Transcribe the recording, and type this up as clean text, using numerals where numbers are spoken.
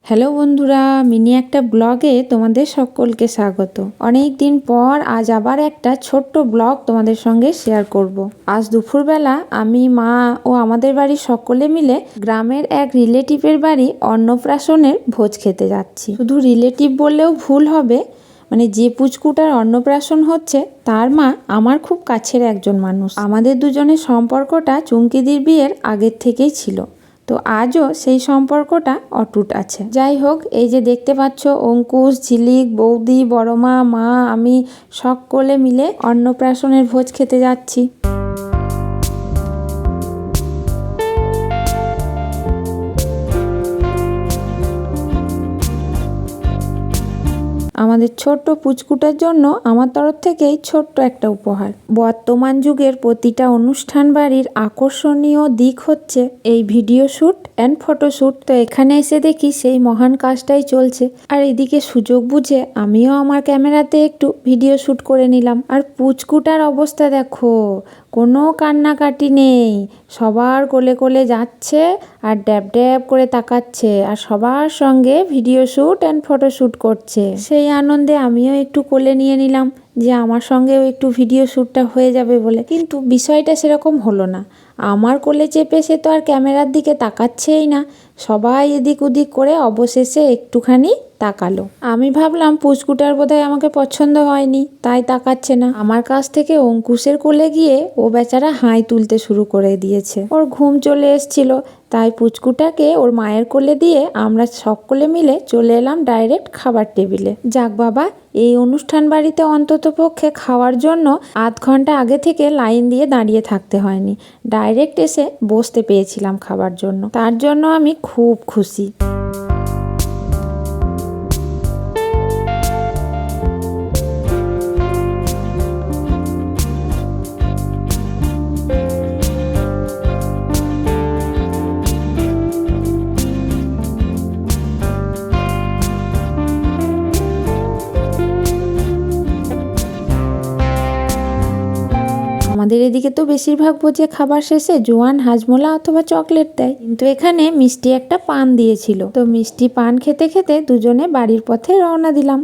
Hello বন্ধুরা, mini একটা ব্লগে তোমাদের সকলকে স্বাগত। অনেক দিন পর আজ আবার একটা ছোট্ট ব্লগ তোমাদের সঙ্গে শেয়ার করব। আজ দুপুরবেলা আমি, মা ও আমাদের বাড়ির সকলে মিলে গ্রামের এক রিলেটিভের বাড়ি অন্নপ্রাশনের ভোজ খেতে যাচ্ছি। শুধু রিলেটিভ বললেও ভুল হবে, মানে যে পুচকুটার অন্নপ্রাশন হচ্ছে তার মা আমার খুব কাছের একজন মানুষ। আমাদের দুজনের সম্পর্কটা চুমকিদির বিয়ের আগের থেকেই ছিল, তো আজও সেই সম্পর্কটা অটুট আছে। যাই হোক, এই যে দেখতে পাচ্ছ অঙ্কুশ, ঝিলিক, বৌদি, বড়মা, মা, আমি সকলে মিলে অন্নপ্রাশনের ভোজ খেতে যাচ্ছি। আমাদের ছোট্ট পুচকুটার জন্য আমার তরফ থেকেই ছোট্ট একটা উপহার। বর্তমান যুগের প্রতিটা অনুষ্ঠান বাড়ির আকর্ষণীয় দিক হচ্ছে এই ভিডিও শ্যুট অ্যান্ড ফটোশ্যুট। তো এখানে এসে দেখি সেই মহান কাজটাই চলছে, আর এদিকে সুযোগ বুঝে আমিও আমার ক্যামেরাতে একটু ভিডিও শ্যুট করে নিলাম। আর পুচকুটার অবস্থা দেখো, কোনো কান্নাকাটি নেই, সবার কোলে কোলে যাচ্ছে আর ড্যাব ড্যাব করে তাকাচ্ছে আর সবার সঙ্গে ভিডিও শ্যুট অ্যান্ড ফটোশ্যুট করছে। সেই আনন্দে আমিও একটু কোলে নিয়ে নিলাম যে আমার সঙ্গেও একটু ভিডিও শ্যুটটা হয়ে যাবে বলে। কিন্তু বিষয়টা সেরকম হলো না। আমার কোলে চেপে সে তো আর ক্যামেরার দিকে তাকাচ্ছেই না, সবাই এদিক ওদিক করে অবশেষে একটুখানি তাকালো। আমি ভাবলাম পুচকুটার বোধহয় আমাকে পছন্দ হয়নি, তাই তাকাচ্ছে না। আমার কাছ থেকে অঙ্কুশের কোলে গিয়ে ও বেচারা হাই তুলতে শুরু করে দিয়েছে। ওর ঘুম চলে এসছিল, তাই পুচকুটাকে ওর মায়ের কোলে দিয়ে আমরা সকলে মিলে চলে এলাম ডাইরেক্ট খাবার টেবিলে। যাক বাবা, এই অনুষ্ঠান বাড়িতে অন্তত পক্ষে খাওয়ার জন্য আধ ঘন্টা আগে থেকে লাইন দিয়ে দাঁড়িয়ে থাকতে হয়নি, ডাইরেক্ট এসে বসতে পেয়েছিলাম খাবার জন্য। তার জন্য আমি খুব খুশি। আমাদের এদিকে তো বেশিরভাগ ভোজে খাবার শেষে জোয়ান, হাজমোলা অথবা চকলেট দেয়, কিন্তু এখানে মিষ্টি একটা পান দিয়েছিল। তো মিষ্টি পান খেতে খেতে দুজনে বাড়ির পথে রওনা দিলাম।